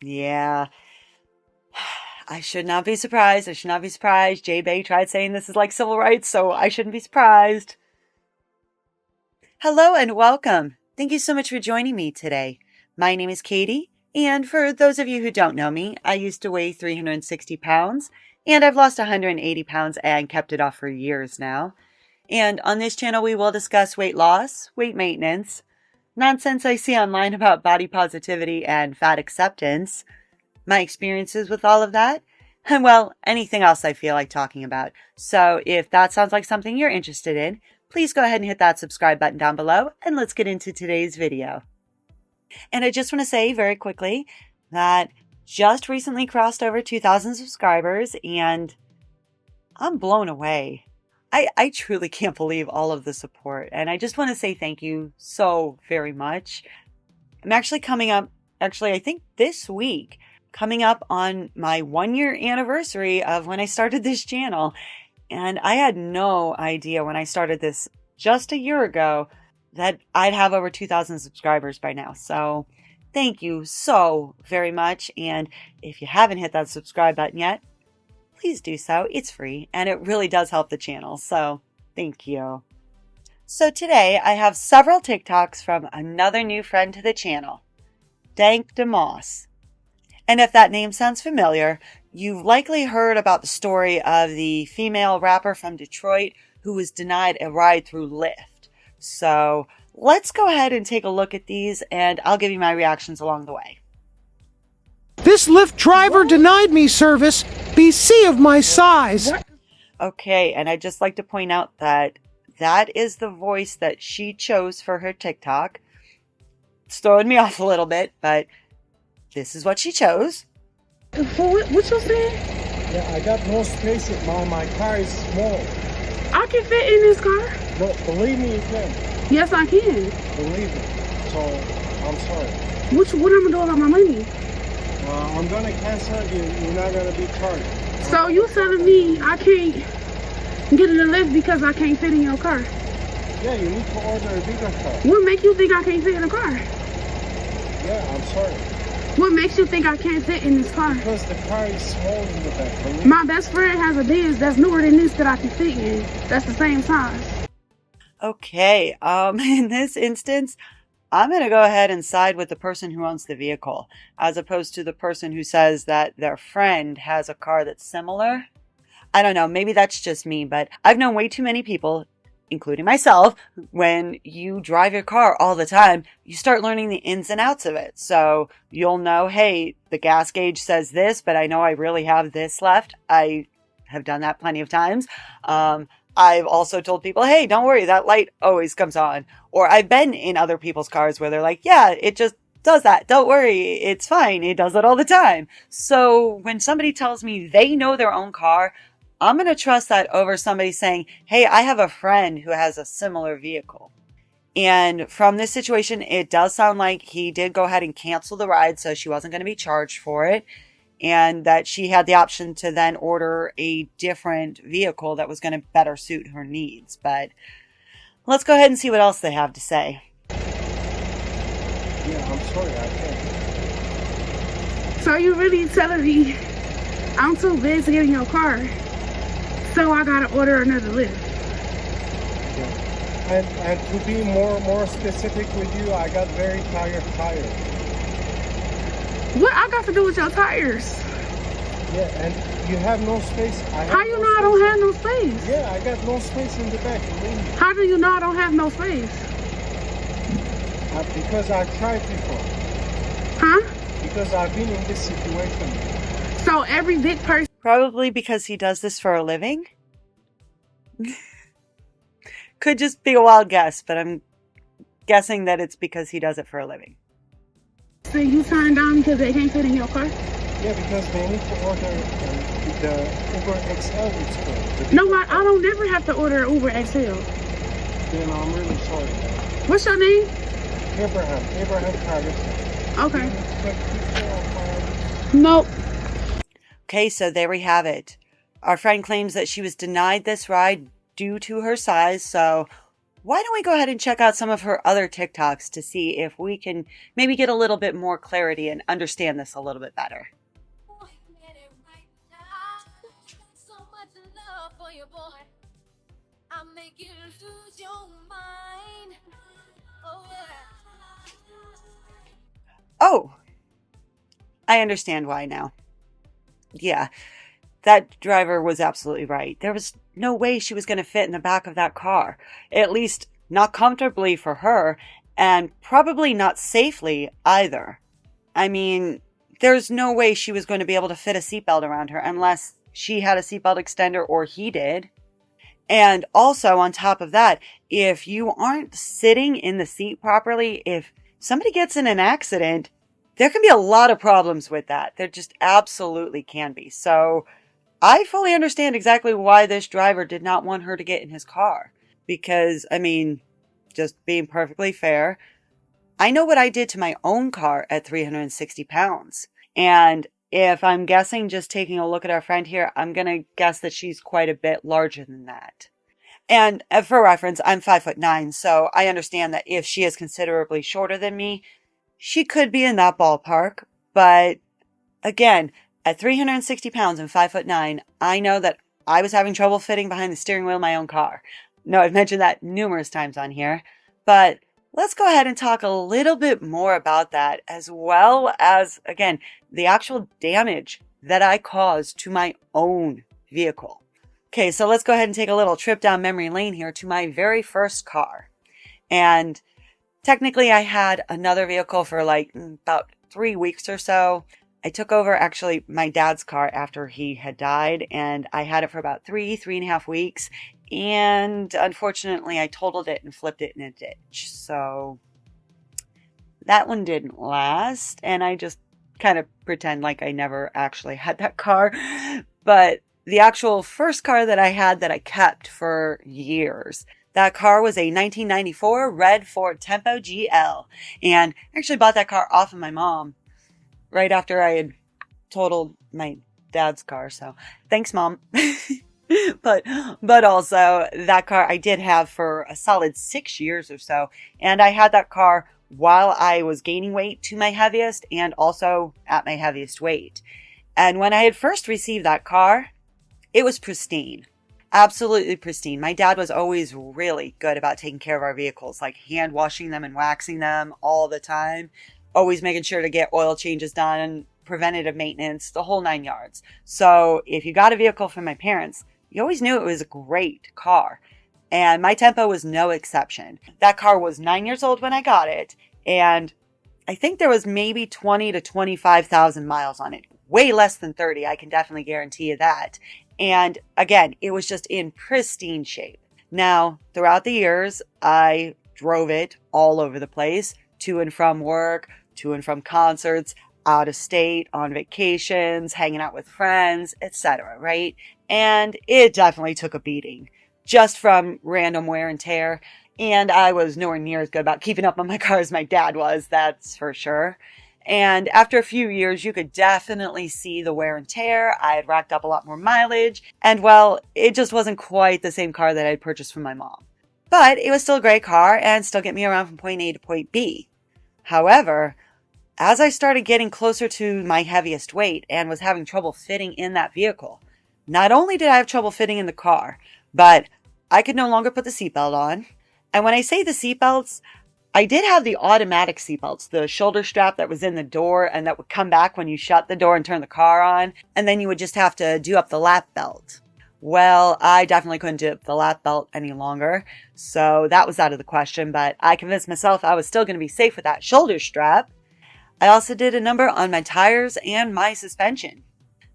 Yeah. I should not be surprised. I should not be surprised. J-Bay tried saying this is like civil rights, so I shouldn't be surprised. Hello and welcome. Thank you so much for joining me today. My name is Katie, and for those of you who don't know me, I used to weigh 360 pounds, and I've lost 180 pounds and kept it off for years now. And on this channel, we will discuss weight loss, weight maintenance, nonsense I see online about body positivity and fat acceptance, my experiences with all of that, and well, anything else I feel like talking about. So if that sounds like something you're interested in, please go ahead and hit that subscribe button down below, and let's get into today's video. And I just want to say very quickly that just recently crossed over 2,000 subscribers, and I'm blown away. I truly can't believe all of the support, and I just want to say thank you so very much. I'm actually coming up, I think this week, coming up on my 1-year anniversary of when I started this channel. And I had no idea when I started this just a year ago that I'd have over 2,000 subscribers by now. So thank you so very much. And if you haven't hit that subscribe button yet, please do so. It's free and it really does help the channel. So thank you. So today I have several TikToks from another new friend to the channel, Dank Demoss. And if that name sounds familiar, you've likely heard about the story of the female rapper from Detroit who was denied a ride through Lyft. So let's go ahead and take a look at these, and I'll give you my reactions along the way. This Lyft driver denied me service. Be C of my size. Okay, and I'd just like to point out that that is the voice that she chose for her TikTok. It's throwing me off a little bit, but this is what she chose. What you saying? Yeah, I got no space in my car is small. I can fit in this car. No, believe me, you can. Yes, I can. Believe me. So, I'm sorry. What am I gonna do about my money? I'm gonna cancel it. You're not gonna be charged. So you telling me I can't get in the Lyft because I can't fit in your car? Yeah, you need to order a bigger car. What makes you think I can't fit in the car? Yeah, I'm sorry. What makes you think I can't fit in this car? Because the car is small in the back. My best friend has a Benz that's newer than this that I can fit in. That's the same size. Okay, in this instance, I'm going to go ahead and side with the person who owns the vehicle, as opposed to the person who says that their friend has a car that's similar. I don't know, maybe that's just me, but I've known way too many people, including myself, when you drive your car all the time, you start learning the ins and outs of it. So you'll know, hey, the gas gauge says this, but I know I really have this left. I have done that plenty of times. I've also told people, hey, don't worry, that light always comes on. Or I've been in other people's cars where they're like, yeah, it just does that. Don't worry, it's fine. It does it all the time. So when somebody tells me they know their own car, I'm going to trust that over somebody saying, hey, I have a friend who has a similar vehicle. And from this situation, it does sound like he did go ahead and cancel the ride, so she wasn't going to be charged for it. And that she had the option to then order a different vehicle that was going to better suit her needs. But let's go ahead and see what else they have to say. Yeah, I'm sorry, I can't. So you really telling me I'm too big to get in your car? So I gotta order another Lyft. Yeah. And to be more specific with you, I got very tired tires. What I got to do with your tires? Yeah, and you have no space. How you know I don't have no space? Yeah, I got no space in the back. Believe me. How do you know I don't have no space? Because I tried before. Huh? Because I've been in this situation. So every big person. Probably because he does this for a living. Could just be a wild guess, but I'm guessing that it's because he does it for a living. So you turn down because they can't fit in your car? Yeah, because they need to order the Uber XL. It's called. No, I don't never have to order Uber XL. Then I'm really sorry. What's your name? Abraham Carter. Okay. Nope. Okay, so there we have it. Our friend claims that she was denied this ride due to her size, so why don't we go ahead and check out some of her other TikToks to see if we can maybe get a little bit more clarity and understand this a little bit better. Oh, I understand why now. Yeah, that driver was absolutely right. There was no way she was going to fit in the back of that car. At least not comfortably for her, and probably not safely either. I mean, there's no way she was going to be able to fit a seatbelt around her unless she had a seatbelt extender or he did. And also on top of that, if you aren't sitting in the seat properly, if somebody gets in an accident, there can be a lot of problems with that. There just absolutely can be. So I fully understand exactly why this driver did not want her to get in his car. Because, I mean, just being perfectly fair, I know what I did to my own car at 360 pounds. And if I'm guessing, just taking a look at our friend here, I'm going to guess that she's quite a bit larger than that. And for reference, I'm 5'9", so I understand that if she is considerably shorter than me, she could be in that ballpark. But again, at 360 pounds and 5'9", I know that I was having trouble fitting behind the steering wheel of my own car. No, I've mentioned that numerous times on here. But let's go ahead and talk a little bit more about that, as well as, again, the actual damage that I caused to my own vehicle. Okay, so let's go ahead and take a little trip down memory lane here to my very first car. And technically, I had another vehicle for like about 3 weeks or so. I took over actually my dad's car after he had died, and I had it for about 3.5 weeks. And unfortunately, I totaled it and flipped it in a ditch. So that one didn't last, and I just kind of pretend like I never actually had that car. But the actual first car that I had that I kept for years, that car was a 1994 red Ford Tempo GL. And I actually bought that car off of my mom right after I had totaled my dad's car. So thanks, Mom. But also that car I did have for a solid 6 years or so. And I had that car while I was gaining weight to my heaviest and also at my heaviest weight. And when I had first received that car, it was pristine. Absolutely pristine. My dad was always really good about taking care of our vehicles, like hand washing them and waxing them all the time. Always making sure to get oil changes done, preventative maintenance, the whole 9 yards. So if you got a vehicle from my parents, you always knew it was a great car. And my Tempo was no exception. That car was 9 years old when I got it, and I think there was maybe 20 to 25,000 miles on it. Way less than 30, I can definitely guarantee you that. And again, it was just in pristine shape. Now, throughout the years, I drove it all over the place, to and from work, to and from concerts, out of state, on vacations, hanging out with friends, etc., right? And it definitely took a beating just from random wear and tear. And I was nowhere near as good about keeping up on my car as my dad was, that's for sure. And after a few years, you could definitely see the wear and tear. I had racked up a lot more mileage. And well, it just wasn't quite the same car that I'd purchased from my mom. But it was still a great car and still get me around from point A to point B. However, as I started getting closer to my heaviest weight and was having trouble fitting in that vehicle, not only did I have trouble fitting in the car, but I could no longer put the seatbelt on. And when I say the seatbelts, I did have the automatic seatbelts, the shoulder strap that was in the door and that would come back when you shut the door and turn the car on. And then you would just have to do up the lap belt. Well, I definitely couldn't do up the lap belt any longer. So that was out of the question, but I convinced myself I was still going to be safe with that shoulder strap. I also did a number on my tires and my suspension.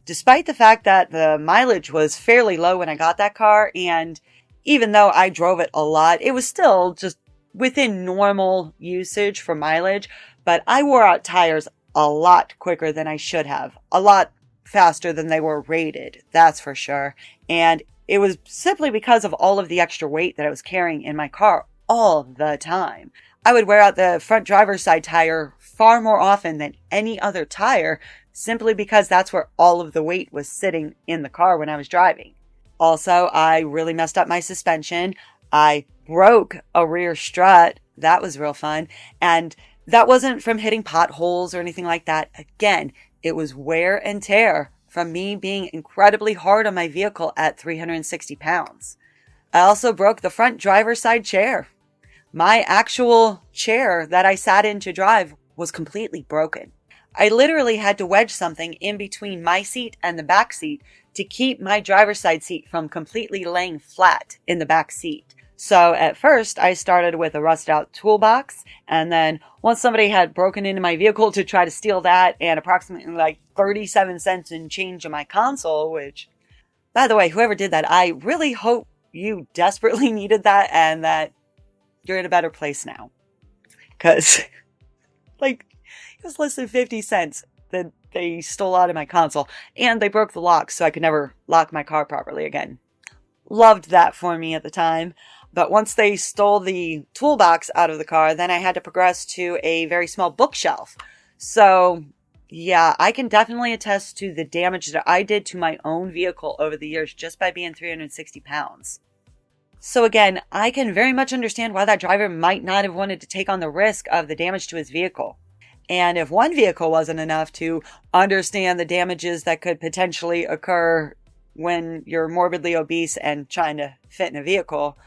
Despite the fact that the mileage was fairly low when I got that car, and even though I drove it a lot, it was still just within normal usage for mileage, but I wore out tires a lot quicker than I should have. A lot faster than they were rated, that's for sure. And it was simply because of all of the extra weight that I was carrying in my car all the time. I would wear out the front driver's side tire far more often than any other tire, simply because that's where all of the weight was sitting in the car when I was driving. Also, I really messed up my suspension. I broke a rear strut. That was real fun. And that wasn't from hitting potholes or anything like that. Again, it was wear and tear from me being incredibly hard on my vehicle at 360 pounds. I also broke the front driver's side chair. My actual chair that I sat in to drive was completely broken. I literally had to wedge something in between my seat and the back seat to keep my driver's side seat from completely laying flat in the back seat. So at first I started with a rusted out toolbox, and then once somebody had broken into my vehicle to try to steal that and approximately like 37 cents in change in my console, which, by the way, whoever did that, I really hope you desperately needed that and that you're in a better place now. Because, like, it was less than 50 cents that they stole out of my console, and they broke the lock so I could never lock my car properly again. Loved that for me at the time. But once they stole the toolbox out of the car, then I had to progress to a very small bookshelf. So, yeah, I can definitely attest to the damage that I did to my own vehicle over the years just by being 360 pounds. So again, I can very much understand why that driver might not have wanted to take on the risk of the damage to his vehicle. And if one vehicle wasn't enough to understand the damages that could potentially occur when you're morbidly obese and trying to fit in a vehicle,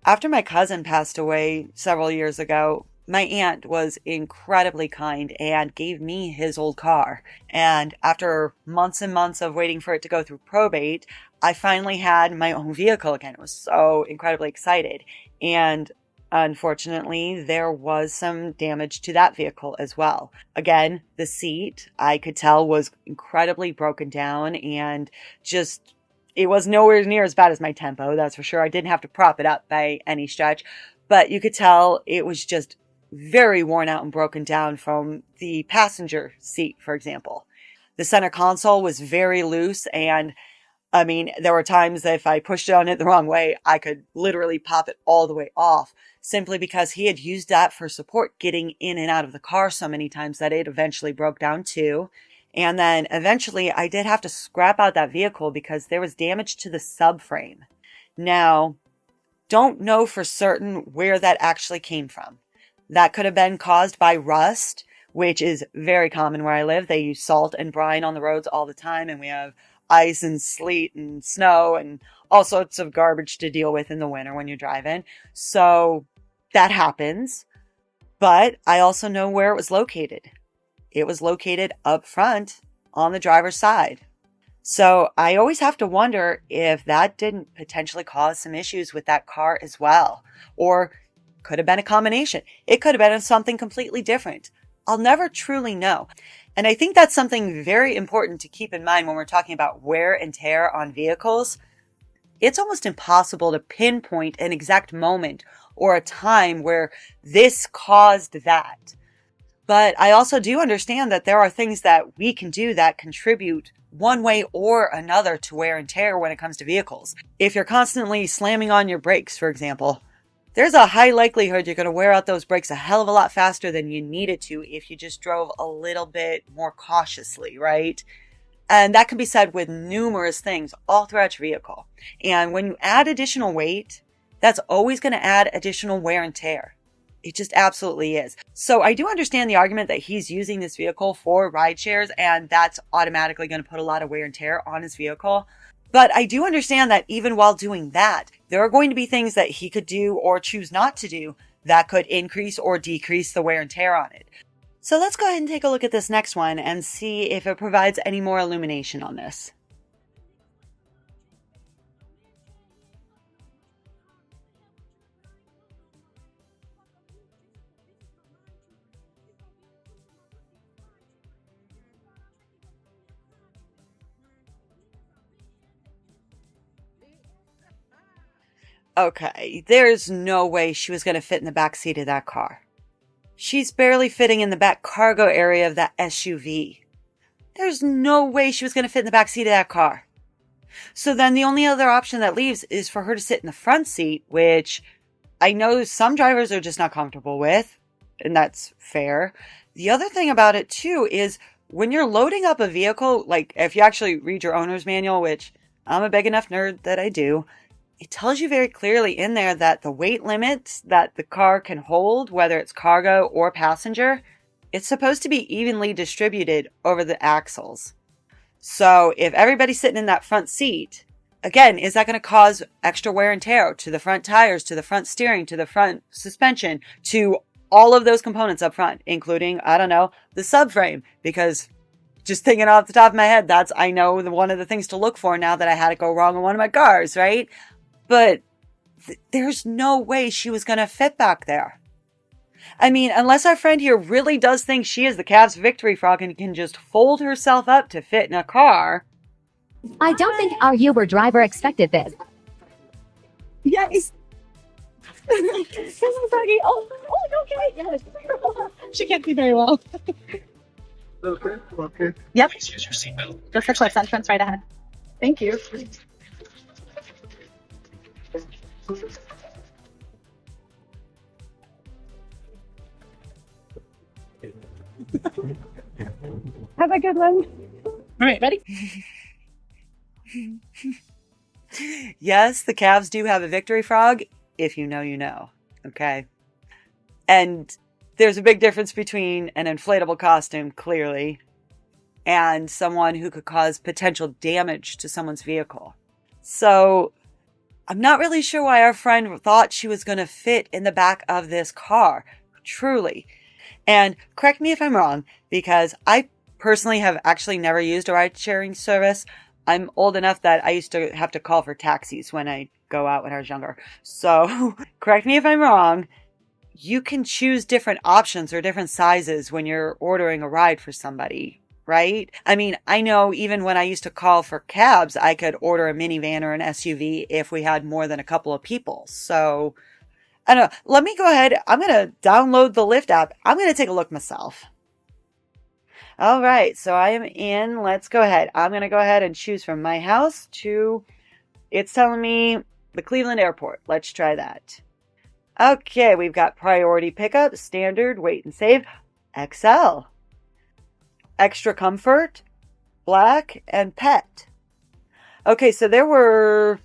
after my cousin passed away several years ago, my aunt was incredibly kind and gave me his old car. And after months and months of waiting for it to go through probate, I finally had my own vehicle again. I was so incredibly excited. And unfortunately, there was some damage to that vehicle as well. Again, the seat, I could tell, was incredibly broken down and just, it was nowhere near as bad as my Tempo, that's for sure. I didn't have to prop it up by any stretch, but you could tell it was just very worn out and broken down from the passenger seat, for example. The center console was very loose, and I mean, there were times that if I pushed on it the wrong way, I could literally pop it all the way off, simply because he had used that for support getting in and out of the car so many times that it eventually broke down too. And then eventually I did have to scrap out that vehicle because there was damage to the subframe. Now, don't know for certain where that actually came from. That could have been caused by rust, which is very common where I live. They use salt and brine on the roads all the time, and we have ice and sleet and snow and all sorts of garbage to deal with in the winter when you're driving. So that happens. But I also know where it was located. It was located up front on the driver's side. So I always have to wonder if that didn't potentially cause some issues with that car as well. Or could have been a combination. It could have been something completely different. I'll never truly know. And I think that's something very important to keep in mind when we're talking about wear and tear on vehicles. It's almost impossible to pinpoint an exact moment or a time where this caused that. But I also do understand that there are things that we can do that contribute one way or another to wear and tear when it comes to vehicles. If you're constantly slamming on your brakes, for example, there's a high likelihood you're going to wear out those brakes a hell of a lot faster than you needed to if you just drove a little bit more cautiously, right? And that can be said with numerous things all throughout your vehicle. And when you add additional weight, that's always going to add additional wear and tear. It just absolutely is. So I do understand the argument that he's using this vehicle for ride shares, and that's automatically going to put a lot of wear and tear on his vehicle. But I do understand that even while doing that, there are going to be things that he could do or choose not to do that could increase or decrease the wear and tear on it. So let's go ahead and take a look at this next one and see if it provides any more illumination on this. Okay, there's no way she was going to fit in the back seat of that car. She's barely fitting in the back cargo area of that SUV. There's no way she was going to fit in the back seat of that car. So then the only other option that leaves is for her to sit in the front seat, which I know some drivers are just not comfortable with, and that's fair. The other thing about it too is when you're loading up a vehicle, like if you actually read your owner's manual, which I'm a big enough nerd that I do, it tells you very clearly in there that the weight limit that the car can hold, whether it's cargo or passenger, it's supposed to be evenly distributed over the axles. So if everybody's sitting in that front seat, again, is that going to cause extra wear and tear to the front tires, to the front steering, to the front suspension, to all of those components up front, including, I don't know, the subframe? Because just thinking off the top of my head, I know one of the things to look for now that I had it go wrong in one of my cars, right? But there's no way she was going to fit back there. I mean, unless our friend here really does think she is the Cavs victory frog and can just fold herself up to fit in a car. I don't think our Uber driver expected this. Yes. Oh, okay. Yes. She can't see very well. Okay. Okay. Yep. Please use your seatbelt. Just the clips entrance right ahead. Thank you. Have a good one. All right, ready? Yes, the Cavs do have a victory frog. If you know, you know. Okay. And there's a big difference between an inflatable costume, clearly, and someone who could cause potential damage to someone's vehicle. So I'm not really sure why our friend thought she was going to fit in the back of this car, truly. And correct me if I'm wrong, because I personally have actually never used a ride-sharing service. I'm old enough that I used to have to call for taxis when I go out when I was younger. So correct me if I'm wrong. You can choose different options or different sizes when you're ordering a ride for somebody, right? I mean, I know even when I used to call for cabs, I could order a minivan or an SUV if we had more than a couple of people. So I don't know. Let me go ahead. I'm going to download the Lyft app. I'm going to take a look myself. All right. So I am in. Let's go ahead. I'm going to go ahead and choose from my house to, it's telling me the Cleveland airport. Let's try that. Okay. We've got priority pickup, standard, wait and save, XL, extra comfort, black, and pet. Okay. So there were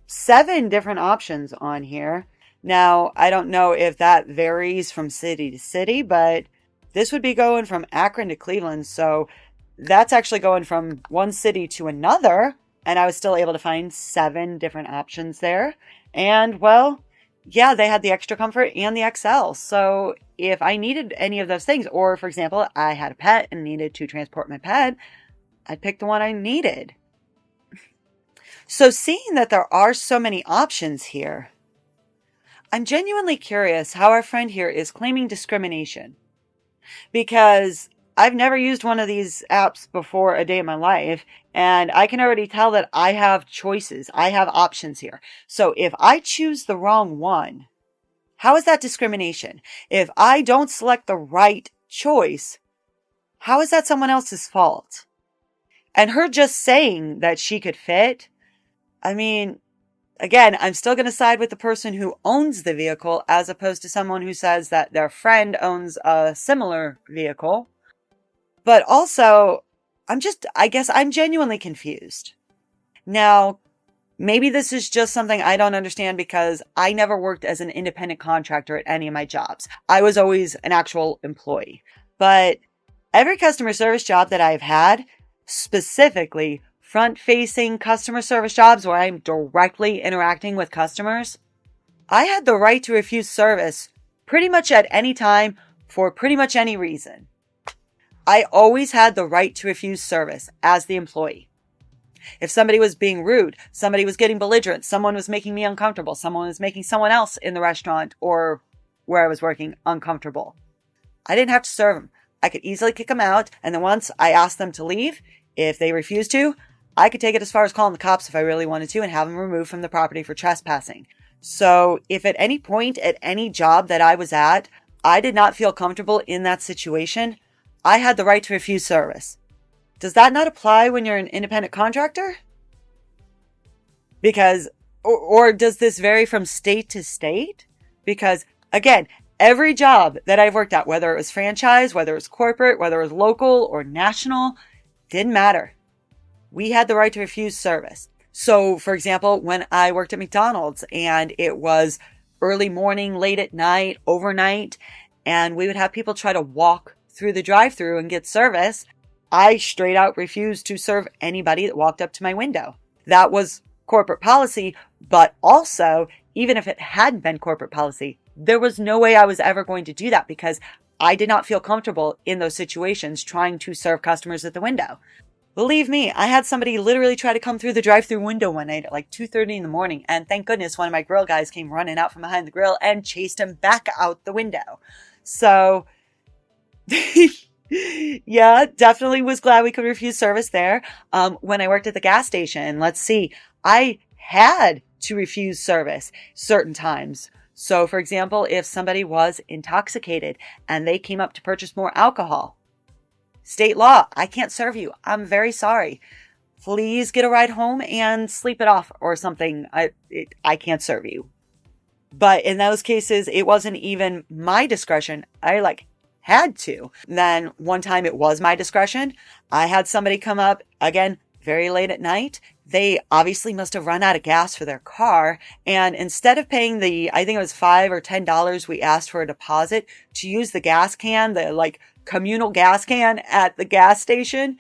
7 different options on here. Now, I don't know if that varies from city to city, but this would be going from Akron to Cleveland. So that's actually going from one city to another. And I was still able to find 7 different options there. And well, yeah, they had the extra comfort and the XL. So if I needed any of those things, or for example, I had a pet and needed to transport my pet, I'd pick the one I needed. So seeing that there are so many options here, I'm genuinely curious how our friend here is claiming discrimination, because I've never used one of these apps before a day in my life, and I can already tell that I have choices. I have options here. So if I choose the wrong one, how is that discrimination? If I don't select the right choice, how is that someone else's fault? And her just saying that she could fit, I mean, again, I'm still going to side with the person who owns the vehicle as opposed to someone who says that their friend owns a similar vehicle. But also, I guess I'm genuinely confused. Now, maybe this is just something I don't understand because I never worked as an independent contractor at any of my jobs. I was always an actual employee. But every customer service job that I've had, specifically front-facing customer service jobs where I'm directly interacting with customers, I had the right to refuse service pretty much at any time for pretty much any reason. I always had the right to refuse service as the employee. If somebody was being rude, somebody was getting belligerent, someone was making me uncomfortable, someone was making someone else in the restaurant or where I was working uncomfortable, I didn't have to serve them. I could easily kick them out, and then once I asked them to leave, if they refused to, I could take it as far as calling the cops if I really wanted to and have them removed from the property for trespassing. So if at any point at any job that I was at, I did not feel comfortable in that situation, I had the right to refuse service. Does that not apply when you're an independent contractor? Because, or does this vary from state to state? Because again, every job that I've worked at, whether it was franchise, whether it was corporate, whether it was local or national, didn't matter. We had the right to refuse service. So, for example, when I worked at McDonald's and it was early morning, late at night, overnight, and we would have people try to walk through the drive-thru and get service, I straight out refused to serve anybody that walked up to my window. That was corporate policy, but also, even if it hadn't been corporate policy, there was no way I was ever going to do that because I did not feel comfortable in those situations trying to serve customers at the window. Believe me, I had somebody literally try to come through the drive-thru window one night at like 2:30 in the morning, and thank goodness one of my grill guys came running out from behind the grill and chased him back out the window. So, yeah, definitely was glad we could refuse service there. When I worked at the gas station, let's see, I had to refuse service certain times. So, for example, if somebody was intoxicated and they came up to purchase more alcohol, state law, I can't serve you. I'm very sorry. Please get a ride home and sleep it off or something. I can't serve you. But in those cases, it wasn't even my discretion. I had to. Then one time it was my discretion. I had somebody come up, again, very late at night. They obviously must have run out of gas for their car. And instead of paying I think it was $5 or $10 we asked for a deposit to use the gas can, the communal gas can at the gas station,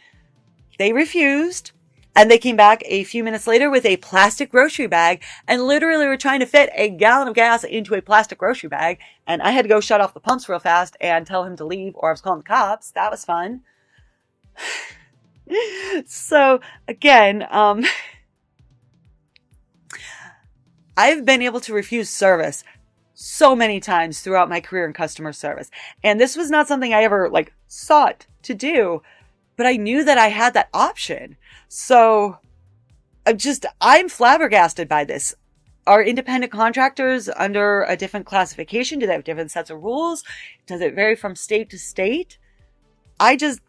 they refused. And they came back a few minutes later with a plastic grocery bag and literally were trying to fit a gallon of gas into a plastic grocery bag. And I had to go shut off the pumps real fast and tell him to leave or I was calling the cops. That was fun. So again, I've been able to refuse service so many times throughout my career in customer service. And this was not something I ever sought to do, but I knew that I had that option. So I'm flabbergasted by this. Are independent contractors under a different classification? Do they have different sets of rules? Does it vary from state to state? I just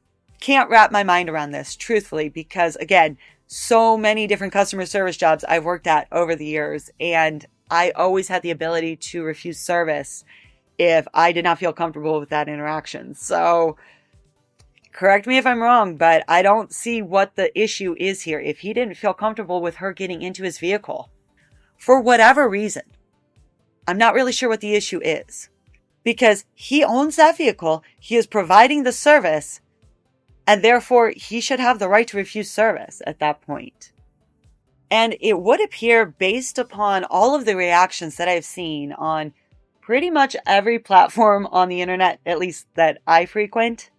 can't wrap my mind around this, truthfully, because again, so many different customer service jobs I've worked at over the years, and I always had the ability to refuse service if I did not feel comfortable with that interaction. So correct me if I'm wrong, but I don't see what the issue is here. If he didn't feel comfortable with her getting into his vehicle for whatever reason, I'm not really sure what the issue is, because he owns that vehicle. He is providing the service, and therefore he should have the right to refuse service at that point. And it would appear, based upon all of the reactions that I've seen on pretty much every platform on the internet, at least that I frequent,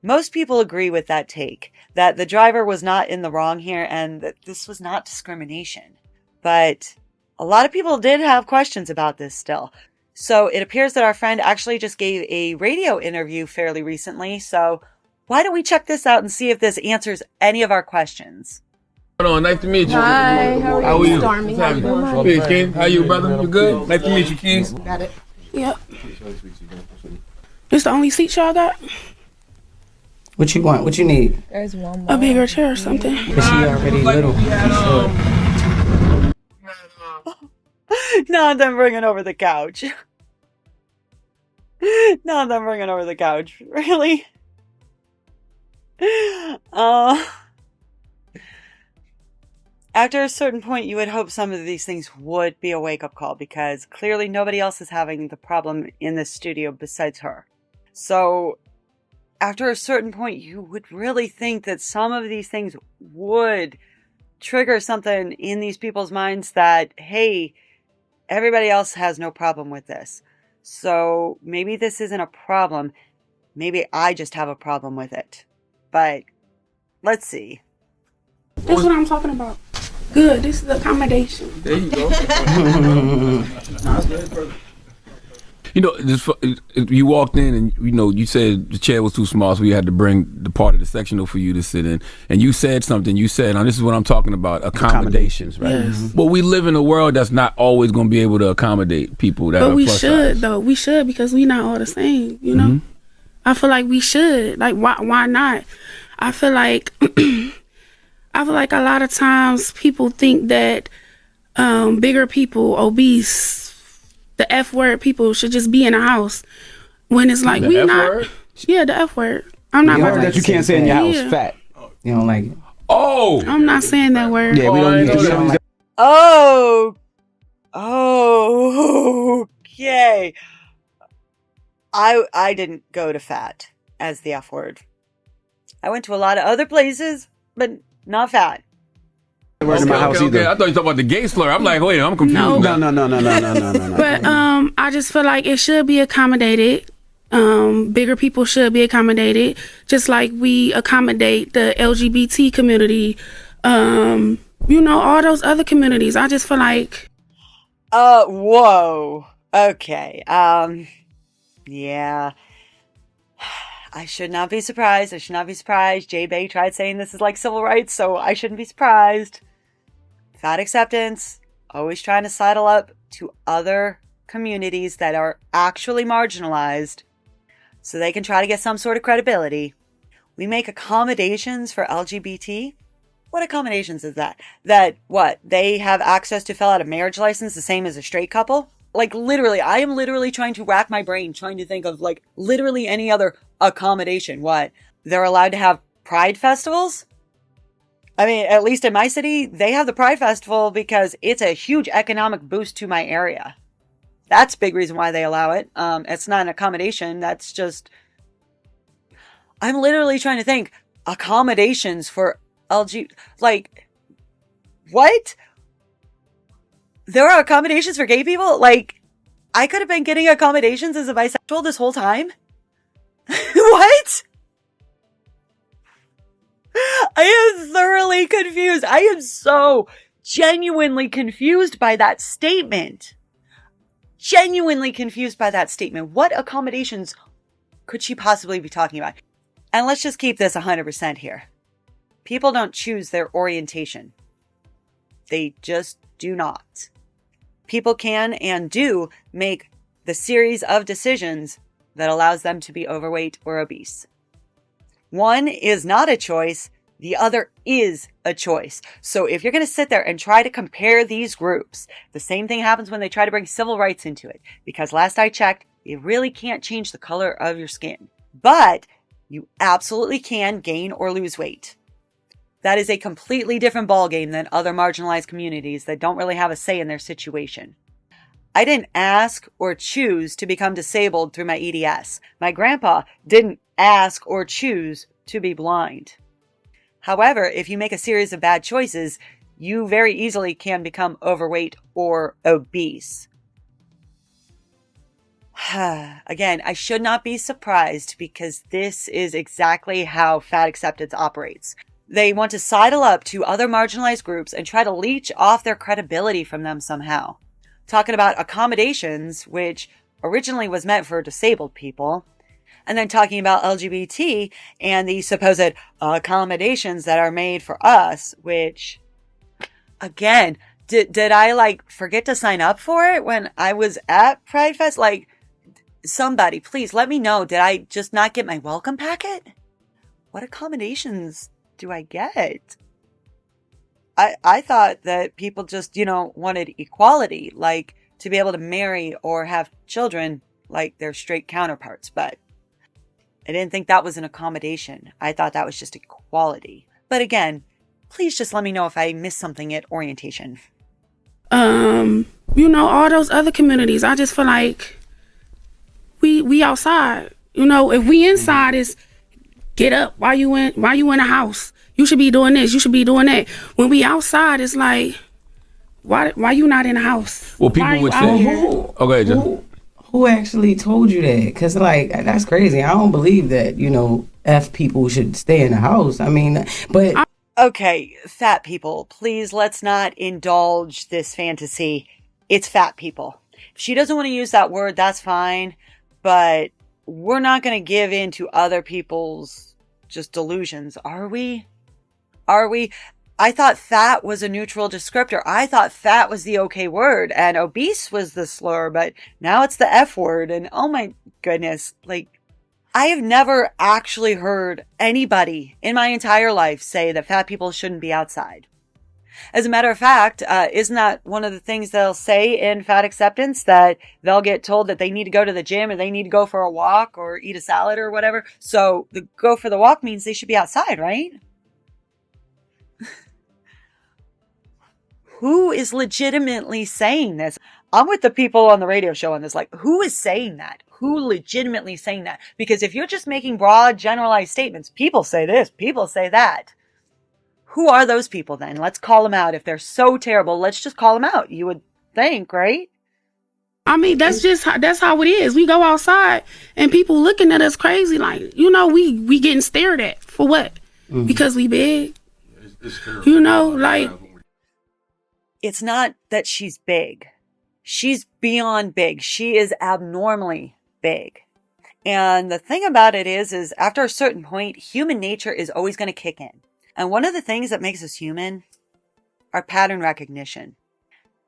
most people agree with that take, that the driver was not in the wrong here and that this was not discrimination. But a lot of people did have questions about this still. So it appears that our friend actually just gave a radio interview fairly recently. So why don't we check this out and see if this answers any of our questions? Hold on, nice to meet you. Hi, how are you? Stormy, how you doing? Hey, King, how you, brother? You good? Nice to meet you, King. Got it. Yep. It's the only seat y'all got? What you want? What you need? There's one more. A bigger chair or something? Cause she already little. Now I'm bringing over the couch. Now I'm bringing over the couch. Really? After a certain point, you would hope some of these things would be a wake-up call, because clearly nobody else is having the problem in this studio besides her. So after a certain point, you would really think that some of these things would trigger something in these people's minds that, hey, everybody else has no problem with this. So maybe this isn't a problem. Maybe I just have a problem with it. But let's see. That's what I'm talking about. Good. This is the accommodation. There you go. You know, you walked in and, you said the chair was too small, so we had to bring the part of the sectional for you to sit in. And you said something. You said, now this is what I'm talking about, accommodations, right? Yes. Well, we live in a world that's not always going to be able to accommodate people that are we plus should, size. though. We should, because we not all the same, you know? Mm-hmm. I feel like we should. Like, why not? I feel like a lot of times people think that bigger people, obese, the F word people should just be in a house, when it's like, The we F not. word? Yeah, the F word. I'm not You about heard to. that you can't say in your house, Yeah. fat. You don't like it. Oh, I'm not saying that word. Yeah, we don't use that. Oh. Oh. Okay. I didn't go to fat as the F word. I went to a lot of other places, but not fat. Word in my house either. I thought you were talking about the gay slur. I'm like, wait, I'm confused. No. No. But I just feel like it should be accommodated. Bigger people should be accommodated, just like we accommodate the LGBT community. All those other communities. I just feel like. Whoa. Okay. Yeah. I should not be surprised. J Bay tried saying this is like civil rights, so I shouldn't be surprised. Fat acceptance, always trying to sidle up to other communities that are actually marginalized so they can try to get some sort of credibility. We make accommodations for LGBT. What accommodations is that? That what? They have access to fill out a marriage license the same as a straight couple? Like literally, I am literally trying to rack my brain trying to think of like literally any other accommodation. What? They're allowed to have pride festivals? I mean, at least in my city, they have the Pride Festival because it's a huge economic boost to my area. That's a big reason why they allow it. It's not an accommodation. That's just... I'm literally trying to think accommodations for LG... Like, what? There are accommodations for gay people? Like, I could have been getting accommodations as a bisexual this whole time? What? I am thoroughly confused. I am so genuinely confused by that statement. What accommodations could she possibly be talking about? And let's just keep this 100% here. People don't choose their orientation. They just do not. People can and do make the series of decisions that allows them to be overweight or obese. One is not a choice. The other is a choice. So if you're going to sit there and try to compare these groups, the same thing happens when they try to bring civil rights into it. Because last I checked, you really can't change the color of your skin. But you absolutely can gain or lose weight. That is a completely different ballgame than other marginalized communities that don't really have a say in their situation. I didn't ask or choose to become disabled through my EDS. My grandpa didn't ask or choose to be blind. However, if you make a series of bad choices, you very easily can become overweight or obese. Again, I should not be surprised because this is exactly how fat acceptance operates. They want to sidle up to other marginalized groups and try to leech off their credibility from them somehow. Talking about accommodations, which originally was meant for disabled people, and then talking about LGBT and the supposed accommodations that are made for us, which, again, did I like forget to sign up for it when I was at Pride Fest? Like, somebody, please let me know. Did I just not get my welcome packet? What accommodations do I get? I thought that people just, wanted equality, like to be able to marry or have children like their straight counterparts, but I didn't think that was an accommodation. I thought that was just equality. But again, please just let me know if I missed something at orientation. All those other communities, I just feel like we outside. If we inside is get up. Why you in a house? You should be doing this. You should be doing that. When we outside, it's like, why you not in the house? Well, people would say, okay, John. Who actually told you that? Because, that's crazy. I don't believe that, F people should stay in the house. I mean, but... Okay, fat people, please let's not indulge this fantasy. It's fat people. If she doesn't want to use that word, that's fine. But we're not going to give in to other people's just delusions, are we? I thought fat was a neutral descriptor. I thought fat was the okay word and obese was the slur, but now it's the F word. And oh my goodness, I have never actually heard anybody in my entire life say that fat people shouldn't be outside. As a matter of fact, isn't that one of the things they'll say in fat acceptance, that they'll get told that they need to go to the gym or they need to go for a walk or eat a salad or whatever. So the go for the walk means they should be outside, right? who is legitimately saying this? I'm with the people on the radio show on this. Like, who is saying that? Who legitimately saying that? Because if you're just making broad, generalized statements, people say this, people say that. Who are those people then? Let's call them out. If they're so terrible, let's just call them out. You would think, right? I mean, that's how it is. We go outside and people looking at us crazy, like, we getting stared at for what? Mm-hmm. Because we big. It's like, it's not that she's big. She's beyond big. She is abnormally big. And the thing about it is after a certain point, human nature is always going to kick in. And one of the things that makes us human are pattern recognition.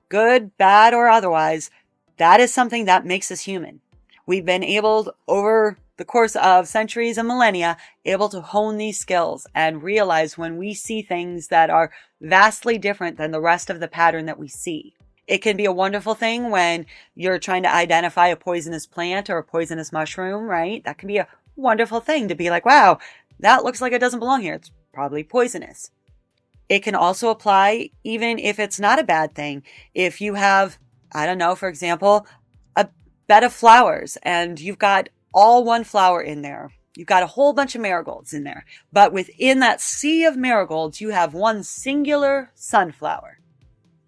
Good, bad, or otherwise, that is something that makes us human. We've been able, over the course of centuries and millennia, able to hone these skills and realize when we see things that are vastly different than the rest of the pattern that we see. It can be a wonderful thing when you're trying to identify a poisonous plant or a poisonous mushroom, right? That can be a wonderful thing to be like, wow, that looks like it doesn't belong here. It's probably poisonous. It can also apply even if it's not a bad thing. If you have, I don't know, for example, a bed of flowers and you've got all one flower in there. You've got a whole bunch of marigolds in there. But within that sea of marigolds, you have one singular sunflower.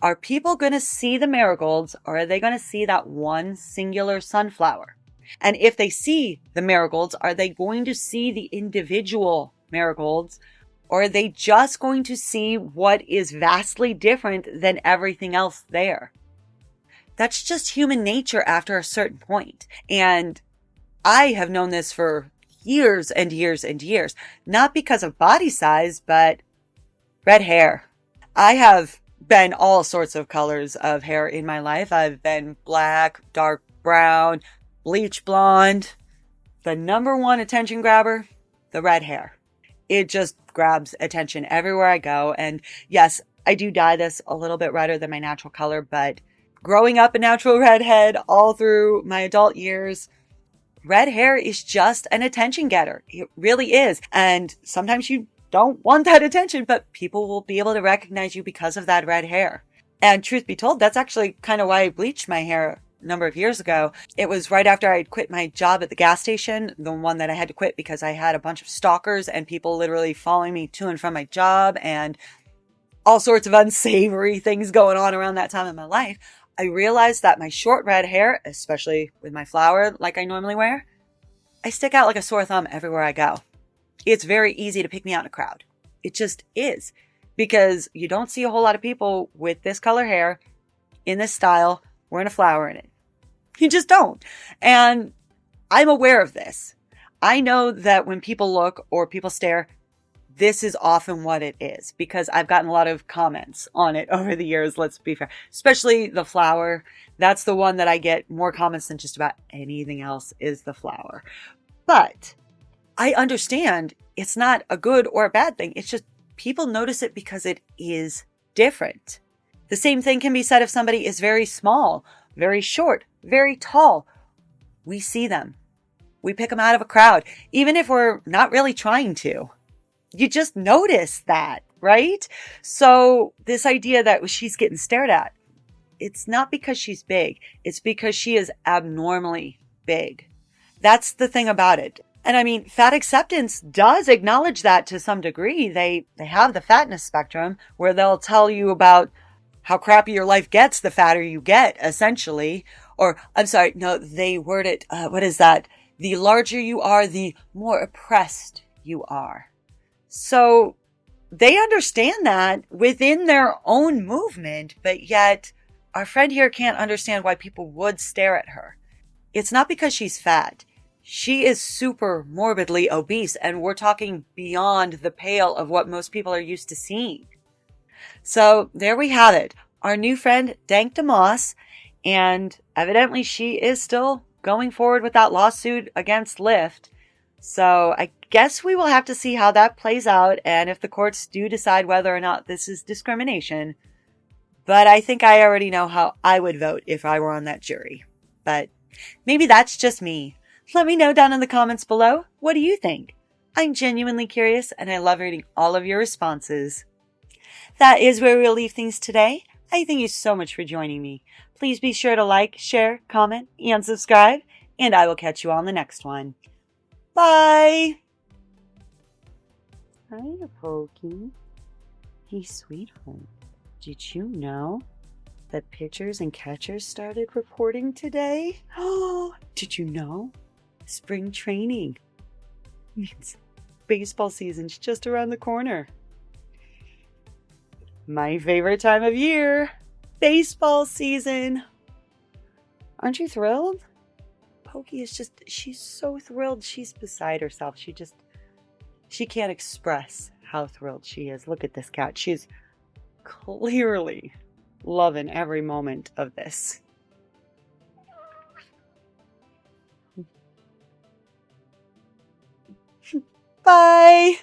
Are people going to see the marigolds, or are they going to see that one singular sunflower? And if they see the marigolds, are they going to see the individual marigolds, or are they just going to see what is vastly different than everything else there? That's just human nature after a certain point. And I have known this for years and years and years, not because of body size, but red hair. I have been all sorts of colors of hair in my life. I've been black, dark brown, bleach blonde. The number one attention grabber, the red hair. It just grabs attention everywhere I go. And yes, I do dye this a little bit redder than my natural color, but growing up a natural redhead all through my adult years, red hair is just an attention getter. It really is. And sometimes you don't want that attention, but people will be able to recognize you because of that red hair. And truth be told, that's actually kind of why I bleached my hair a number of years ago. It was right after I had quit my job at the gas station, the one that I had to quit because I had a bunch of stalkers and people literally following me to and from my job and all sorts of unsavory things going on around that time in my life. I realized that my short red hair, especially with my flower like I normally wear, I stick out like a sore thumb everywhere I go. It's very easy to pick me out in a crowd. It just is. Because you don't see a whole lot of people with this color hair, in this style, wearing a flower in it. You just don't. And I'm aware of this. I know that when people look or people stare, this is often what it is. Because I've gotten a lot of comments on it over the years, let's be fair. Especially the flower. That's the one that I get more comments than just about anything else is the flower. But I understand it's not a good or a bad thing. It's just people notice it because it is different. The same thing can be said if somebody is very small, very short, very tall. We see them. We pick them out of a crowd, even if we're not really trying to. You just notice that, right? So this idea that she's getting stared at, it's not because she's big. It's because she is abnormally big. That's the thing about it. And I mean, fat acceptance does acknowledge that to some degree. They have the fatness spectrum where they'll tell you about how crappy your life gets the fatter you get, essentially. Or, I'm sorry, no, they word it, what is that? The larger you are, the more oppressed you are. So they understand that within their own movement, but yet our friend here can't understand why people would stare at her. It's not because she's fat. She is super morbidly obese, and we're talking beyond the pale of what most people are used to seeing. So there we have it. Our new friend, Dank Demoss, and evidently she is still going forward with that lawsuit against Lyft. So I guess we will have to see how that plays out and if the courts do decide whether or not this is discrimination. But I think I already know how I would vote if I were on that jury. But maybe that's just me. Let me know down in the comments below. What do you think? I'm genuinely curious and I love reading all of your responses. That is where we'll leave things today. I thank you so much for joining me. Please be sure to like, share, comment, and subscribe, and I will catch you on the next one. Bye! Hiya, Pokey. Hey, sweetheart. Did you know that pitchers and catchers started reporting today? Oh, did you know? Spring training means baseball season's just around the corner. My favorite time of year, baseball season. Aren't you thrilled? Pokey is she's so thrilled. She's beside herself. She can't express how thrilled she is. Look at this cat. She's clearly loving every moment of this. Bye.